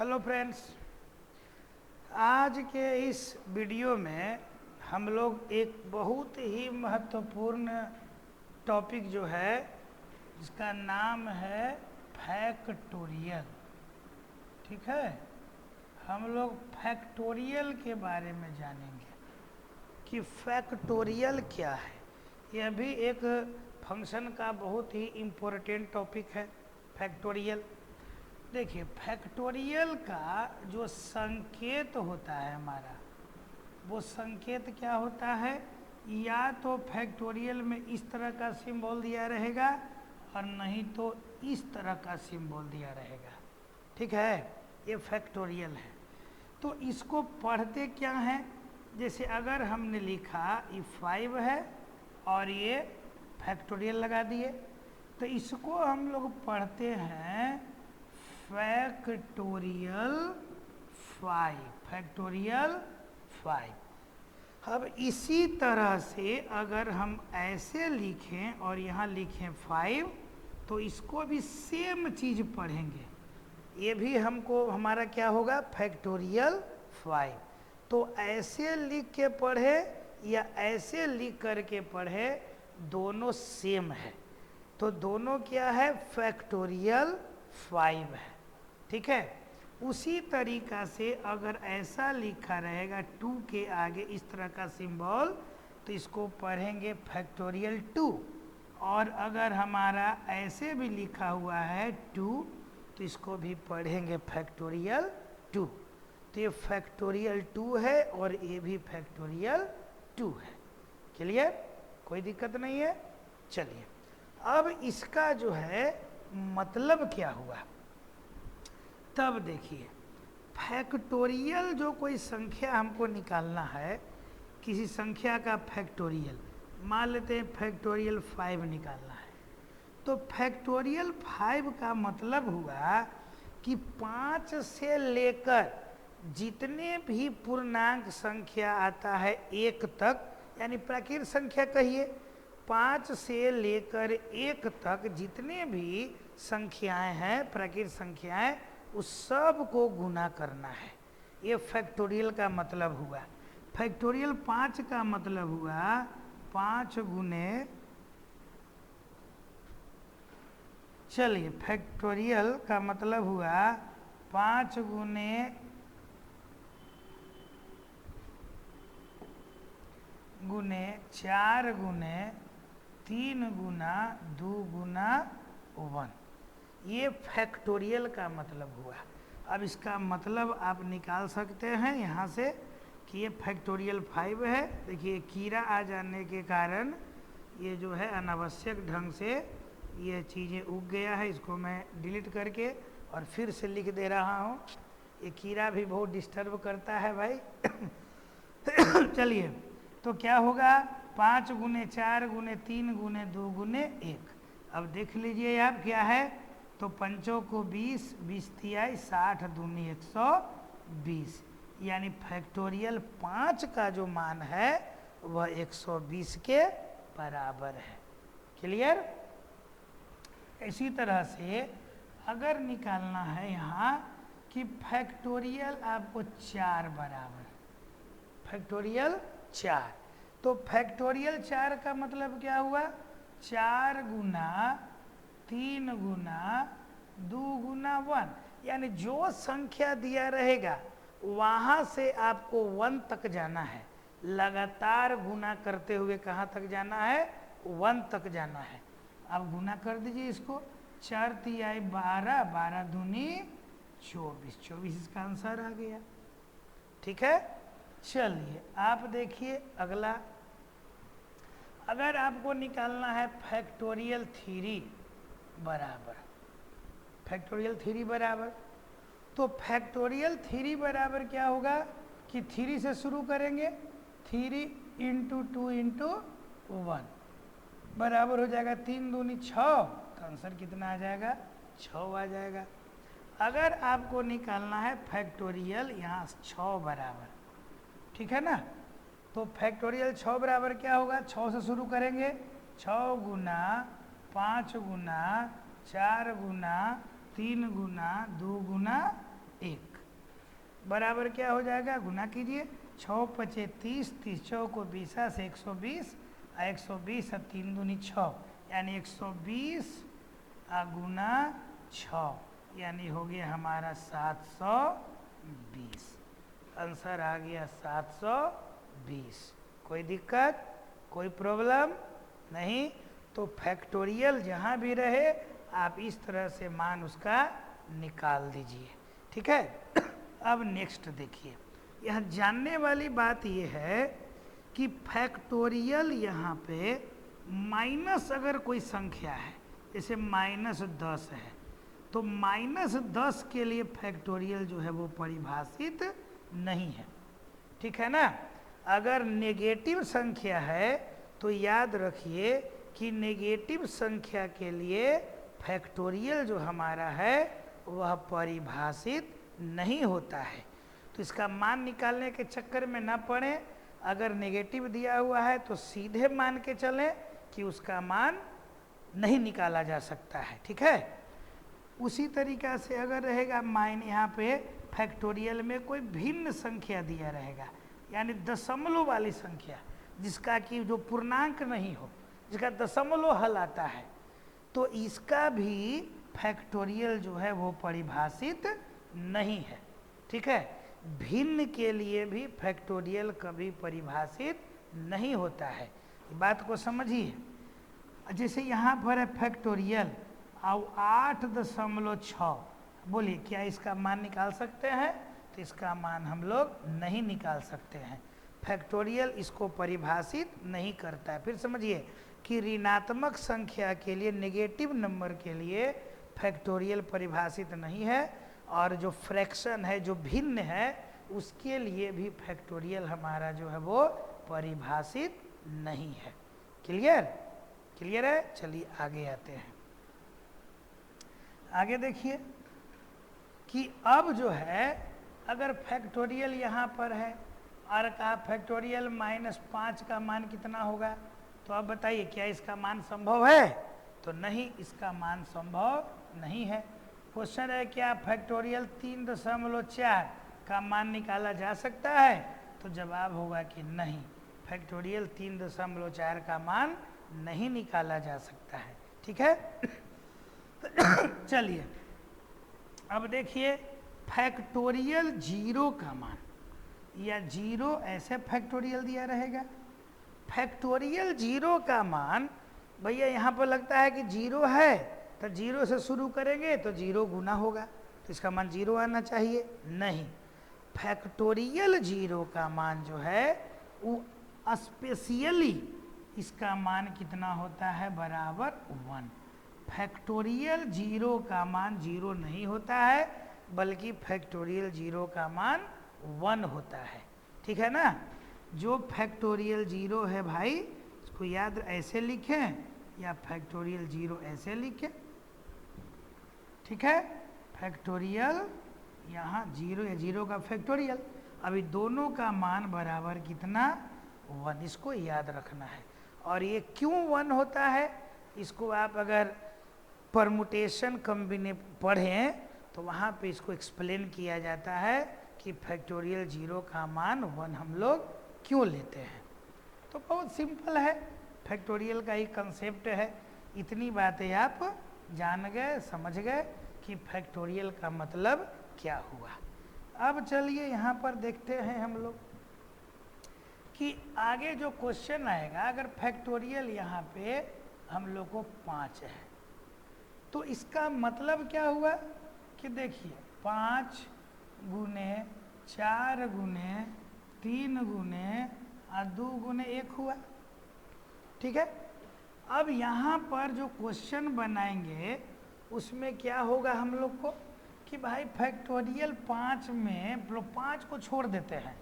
Hello friends, आज के इस वीडियो में हम लोग एक बहुत ही महत्वपूर्ण टॉपिक जो है जिसका नाम है फैक्टोरियल। ठीक है, हम लोग फैक्टोरियल के बारे में जानेंगे कि फैक्टोरियल क्या है। यह भी एक फंक्शन का बहुत ही इम्पोर्टेंट टॉपिक है फैक्टोरियल। देखिए, फैक्टोरियल का जो संकेत होता है हमारा, वो संकेत क्या होता है, या तो फैक्टोरियल में इस तरह का सिंबल दिया रहेगा और नहीं तो इस तरह का सिंबल दिया रहेगा। ठीक है, ये फैक्टोरियल है। तो इसको पढ़ते क्या हैं, जैसे अगर हमने लिखा ये 5 है और ये फैक्टोरियल लगा दिए, तो इसको हम लोग पढ़ते हैं फैक्टोरियल 5, फैक्टोरियल 5। अब इसी तरह से अगर हम ऐसे लिखें और यहाँ लिखें 5, तो इसको भी सेम चीज़ पढ़ेंगे। ये भी हमको हमारा क्या होगा, फैक्टोरियल 5। तो ऐसे लिख के पढ़े या ऐसे लिख करके पढ़े, दोनों सेम है। तो दोनों क्या है, फैक्टोरियल 5 है। ठीक है, उसी तरीका से अगर ऐसा लिखा रहेगा 2 के आगे इस तरह का सिंबल, तो इसको पढ़ेंगे फैक्टोरियल 2। और अगर हमारा ऐसे भी लिखा हुआ है 2, तो इसको भी पढ़ेंगे फैक्टोरियल 2। तो ये फैक्टोरियल 2 है और ये भी फैक्टोरियल 2 है। क्लियर, कोई दिक्कत नहीं है। चलिए, अब इसका जो है मतलब क्या हुआ, तब देखिए। फैक्टोरियल जो कोई संख्या हमको निकालना है, किसी संख्या का फैक्टोरियल, मान लेते हैं फैक्टोरियल 5 निकालना है, तो फैक्टोरियल 5 का मतलब हुआ कि 5 से लेकर जितने भी पूर्णांक संख्या आता है 1 तक, यानी प्राकृत संख्या कहिए, 5 से लेकर 1 तक जितने भी संख्याएं हैं, प्राकृत संख्याएं, उस सब को गुना करना है। ये फैक्टोरियल का मतलब हुआ। फैक्टोरियल 5 का मतलब हुआ 5 गुने, चलिए फैक्टोरियल का मतलब हुआ 5 गुने 4 गुने 3 गुना 2 गुना 1। ये फैक्टोरियल का मतलब हुआ। अब इसका मतलब आप निकाल सकते हैं यहाँ से कि ये फैक्टोरियल 5 है। देखिए, कीड़ा आ जाने के कारण ये जो है अनावश्यक ढंग से ये चीज़ें उग गया है। इसको मैं डिलीट करके और फिर से लिख दे रहा हूँ। ये कीड़ा भी बहुत डिस्टर्ब करता है भाई। चलिए, तो क्या होगा, 5 गुने 4 गुने 3 गुने 2 गुने 1। अब देख लीजिए आप क्या है, तो 5 को 20, 20 तिहाई 60 दूनी 120, यानी फैक्टोरियल 5 का जो मान है वह 120 के बराबर है। क्लियर। इसी तरह से अगर निकालना है यहाँ कि फैक्टोरियल आपको 4 बराबर, फैक्टोरियल 4, तो फैक्टोरियल 4 का मतलब क्या हुआ, 4 गुना 3 गुना 2 गुना 1, यानी जो संख्या दिया रहेगा वहाँ से आपको 1 तक जाना है। लगातार गुना करते हुए कहाँ तक जाना है, 1 तक जाना है। अब गुना कर दीजिए इसको, 4 तिहाई 12, 12 दूनी 24, 24 इसका आंसर आ गया। ठीक है, चलिए आप देखिए अगला। अगर आपको निकालना है फैक्टोरियल 3 बराबर, फैक्टोरियल 3 बराबर, तो फैक्टोरियल 3 बराबर क्या होगा कि 3 से शुरू करेंगे, 3 इंटू 2 इंटू 1 बराबर हो जाएगा 3 दूनी 6, तो आंसर कितना आ जाएगा, 6 आ जाएगा। अगर आपको निकालना है फैक्टोरियल यहाँ 6 बराबर, ठीक है ना, तो फैक्टोरियल 6 बराबर क्या होगा, 6 से शुरू करेंगे, 6 गुना 5 गुना 4 गुना 3 गुना 2 गुना 1, बराबर क्या हो जाएगा, गुना कीजिए, 6 पचे 30, 30 को 20 से 120, 120 और 3 दूनी 6, यानी 120 गुना 6, यानी हो गया हमारा 720। आंसर आ गया 720। कोई दिक्कत, कोई प्रॉब्लम नहीं? तो फैक्टोरियल जहाँ भी रहे आप इस तरह से मान उसका निकाल दीजिए, ठीक है। अब नेक्स्ट देखिए, यह जानने वाली बात यह है कि फैक्टोरियल यहाँ पे माइनस अगर कोई संख्या है, जैसे -10 है, तो -10 के लिए फैक्टोरियल जो है वो परिभाषित नहीं है, ठीक है ना। अगर नेगेटिव संख्या है तो याद रखिए कि नेगेटिव संख्या के लिए फैक्टोरियल जो हमारा है वह परिभाषित नहीं होता है। तो इसका मान निकालने के चक्कर में ना पड़े, अगर नेगेटिव दिया हुआ है तो सीधे मान के चलें कि उसका मान नहीं निकाला जा सकता है, ठीक है। उसी तरीक़ा से अगर रहेगा मान यहाँ पे फैक्टोरियल में कोई भिन्न संख्या दिया रहेगा, यानी दशमलव वाली संख्या जिसका कि जो पूर्णांक नहीं हो, जिसका दशमलव हल आता है, तो इसका भी फैक्टोरियल जो है वो परिभाषित नहीं है, ठीक है। भिन्न के लिए भी फैक्टोरियल कभी परिभाषित नहीं होता है, बात को समझिए। जैसे यहाँ पर है फैक्टोरियल और 8.6, बोलिए क्या इसका मान निकाल सकते हैं? तो इसका मान हम लोग नहीं निकाल सकते हैं, फैक्टोरियल इसको परिभाषित नहीं करता है। फिर समझिए कि ऋणात्मक संख्या के लिए, नेगेटिव नंबर के लिए फैक्टोरियल परिभाषित नहीं है, और जो फ्रैक्शन है, जो भिन्न है, उसके लिए भी फैक्टोरियल हमारा जो है वो परिभाषित नहीं है। क्लियर? क्लियर है? चलिए आगे आते हैं। आगे देखिए कि अब जो है अगर फैक्टोरियल यहाँ पर है और कहा फैक्टोरियल -5 का मान कितना होगा, तो अब बताइए क्या इसका मान संभव है? तो नहीं, इसका मान संभव नहीं है। क्वेश्चन है क्या फैक्टोरियल 3.4 का मान निकाला जा सकता है? तो जवाब होगा कि नहीं, फैक्टोरियल 3.4 का मान नहीं निकाला जा सकता है, ठीक है। चलिए अब देखिए फैक्टोरियल 0 का मान, या 0 ऐसे फैक्टोरियल दिया रहेगा। फैक्टोरियल 0 का मान भैया यहाँ पर लगता है कि 0 है, तो 0 से शुरू करेंगे तो 0 गुना होगा, तो इसका मान 0 आना चाहिए। नहीं, फैक्टोरियल 0 का मान जो है वो स्पेशली इसका मान कितना होता है, बराबर 1। फैक्टोरियल 0 का मान 0 नहीं होता है, बल्कि फैक्टोरियल 0 का मान 1 होता है, ठीक है ना। जो फैक्टोरियल 0 है भाई, इसको याद ऐसे लिखें या फैक्टोरियल 0 ऐसे लिखें, ठीक है। फैक्टोरियल यहाँ 0 या 0 का फैक्टोरियल, अभी दोनों का मान बराबर कितना, 1, इसको याद रखना है। और ये क्यों 1 होता है, इसको आप अगर परमुटेशन कम्बिने पढ़ें तो वहाँ पे इसको एक्सप्लेन किया जाता है कि फैक्टोरियल 0 का मान 1 हम लोग क्यों लेते हैं। तो बहुत सिंपल है, फैक्टोरियल का ही कंसेप्ट है। इतनी बातें आप जान गए, समझ गए कि फैक्टोरियल का मतलब क्या हुआ। अब चलिए यहाँ पर देखते हैं हम लोग कि आगे जो क्वेश्चन आएगा, अगर फैक्टोरियल यहाँ पे हम लोग को 5 है, तो इसका मतलब क्या हुआ कि देखिए 5 गुने 4 गुने 3 गुने 2 गुने 1 हुआ, ठीक है। अब यहाँ पर जो क्वेश्चन बनाएंगे उसमें क्या होगा हम लोग को कि भाई फैक्टोरियल 5 में 5 को छोड़ देते हैं।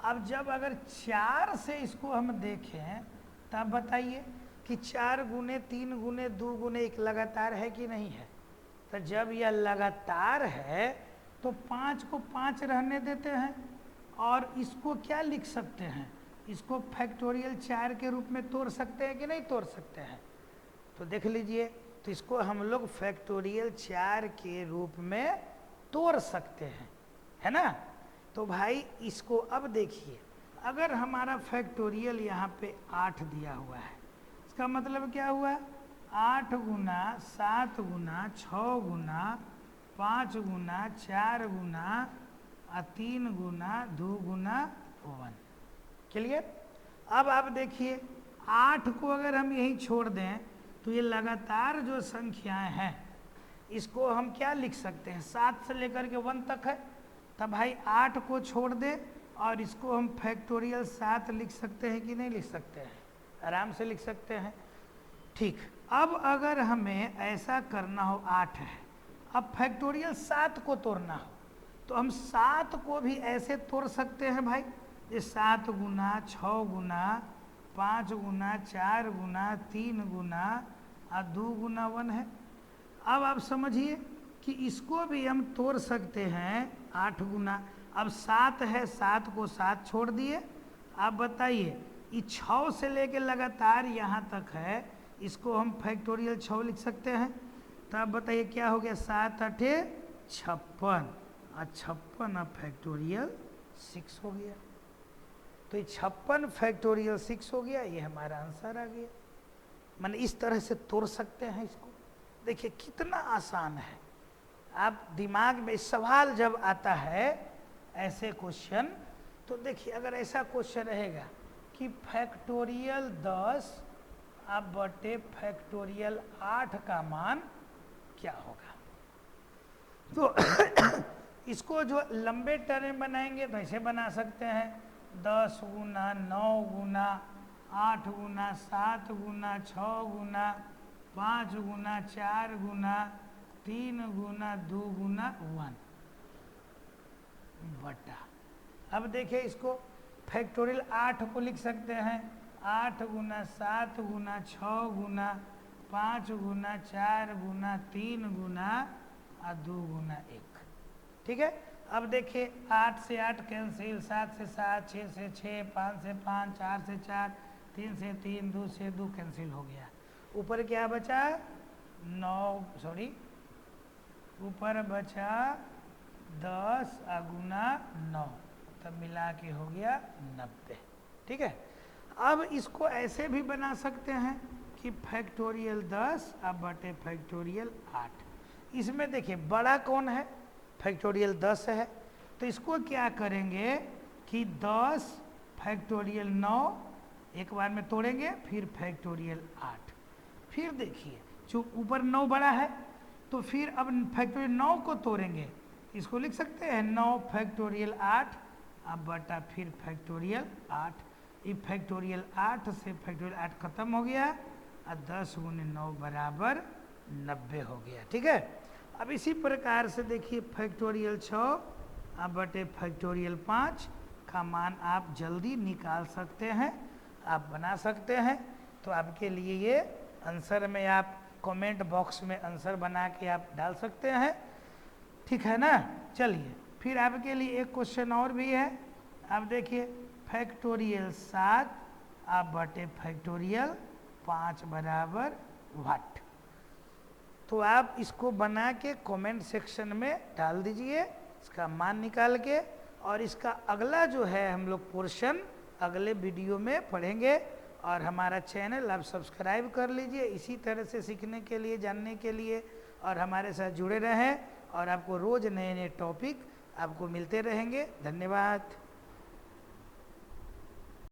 अब जब अगर 4 से इसको हम देखें तब बताइए कि 4 गुने 3 गुने 2 गुने 1 लगातार है कि नहीं है। तो जब यह लगातार है तो 5 को 5 रहने देते हैं, और इसको क्या लिख सकते हैं, इसको फैक्टोरियल 4 के रूप में तोड़ सकते हैं कि नहीं तोड़ सकते हैं। तो देख लीजिए, तो इसको हम लोग फैक्टोरियल 4 के रूप में तोड़ सकते हैं, है ना। तो भाई इसको अब देखिए, अगर हमारा फैक्टोरियल यहाँ पे 8 दिया हुआ है, इसका मतलब क्या हुआ? 8 गुना 7 गुना 6 गुना 5 गुना 4 गुना 3 गुना 2 गुना 1। क्लियर? अब आप देखिए 8 को अगर हम यहीं छोड़ दें तो ये लगातार जो संख्याएं हैं इसको हम क्या लिख सकते हैं? 7 से लेकर के 1 तक है, तब भाई 8 को छोड़ दे और इसको हम फैक्टोरियल 7 लिख सकते हैं कि नहीं लिख सकते हैं? आराम से लिख सकते हैं। ठीक, अब अगर हमें ऐसा करना हो, 8 है, अब फैक्टोरियल 7 को तोड़ना हो तो हम 7 को भी ऐसे तोड़ सकते हैं भाई, ये 7 गुना 6 गुना 5 गुना 4 गुना 3 गुना 2 गुना 1 है। अब आप समझिए कि इसको भी हम तोड़ सकते हैं 8 गुना, अब 7 है, 7 को 7 छोड़ दिए। आप बताइए ये 6 से लेके लगातार यहाँ तक है, इसको हम फैक्टोरियल 6 लिख सकते हैं। तो आप बताइए क्या हो गया? 7 8 56 और 56 अब फैक्टोरियल 6 हो गया। तो ये 56 फैक्टोरियल 6 हो गया, ये हमारा आंसर आ गया। मैंने इस तरह से तोड़ सकते हैं इसको। देखिए कितना आसान है। आप दिमाग में सवाल जब आता है ऐसे क्वेश्चन, तो देखिए अगर ऐसा क्वेश्चन रहेगा कि फैक्टोरियल 10 अब बटे फैक्टोरियल 8 का मान क्या होगा, तो इसको जो लंबे टर्म बनाएंगे तो ऐसे बना सकते हैं, 10 गुना 9 गुना 8 गुना 7 गुना 6 गुना 5 गुना 4 गुना 3 गुना 2 गुना 1 बटा। अब देखिए इसको फैक्टोरियल 8 को लिख सकते हैं 8 गुना 7 गुना 6 गुना 5 गुना 4 गुना 3 गुना 2 गुना 1। ठीक है, अब देखिए 8 से 8 कैंसिल, 7 से 7, 6 से 6, 5 से 5, 4 से 4, 3 से 3, 2 से 2 कैंसिल हो गया। ऊपर क्या बचा? 9, सॉरी ऊपर बचा 10 गुना 9, तब मिला के हो गया 90। ठीक है, अब इसको ऐसे भी बना सकते हैं कि फैक्टोरियल 10 अब बटे फैक्टोरियल 8। इसमें देखिए बड़ा कौन है? फैक्टोरियल 10 है, तो इसको क्या करेंगे कि 10 फैक्टोरियल 9 एक बार में तोड़ेंगे, फिर फैक्टोरियल 8। फिर देखिए जो ऊपर 9 बड़ा है, तो फिर अब फैक्टोरियल 9 को तोड़ेंगे, इसको लिख सकते हैं 9 फैक्टोरियल 8 अब बटा फिर फैक्टोरियल 8। ये फैक्टोरियल 8 से फैक्टोरियल 8 खत्म हो गया और 10 गुने 9 बराबर 90 हो गया। ठीक है, अब इसी प्रकार से देखिए फैक्टोरियल 6 अब बटे फैक्टोरियल 5 का मान आप जल्दी निकाल सकते हैं, आप बना सकते हैं। तो आपके लिए ये आंसर में आप कमेंट बॉक्स में आंसर बना के आप डाल सकते हैं। ठीक है ना? चलिए फिर आपके लिए एक क्वेश्चन और भी है। आप देखिए फैक्टोरियल 7 अब बटे फैक्टोरियल 5 बराबर व्हाट। तो आप इसको बना के कमेंट सेक्शन में डाल दीजिए इसका मान निकाल के, और इसका अगला जो है हम लोग पोर्शन अगले वीडियो में पढ़ेंगे। और हमारा चैनल आप सब्सक्राइब कर लीजिए इसी तरह से सीखने के लिए, जानने के लिए, और हमारे साथ जुड़े रहें और आपको रोज़ नए नए टॉपिक आपको मिलते रहेंगे। धन्यवाद।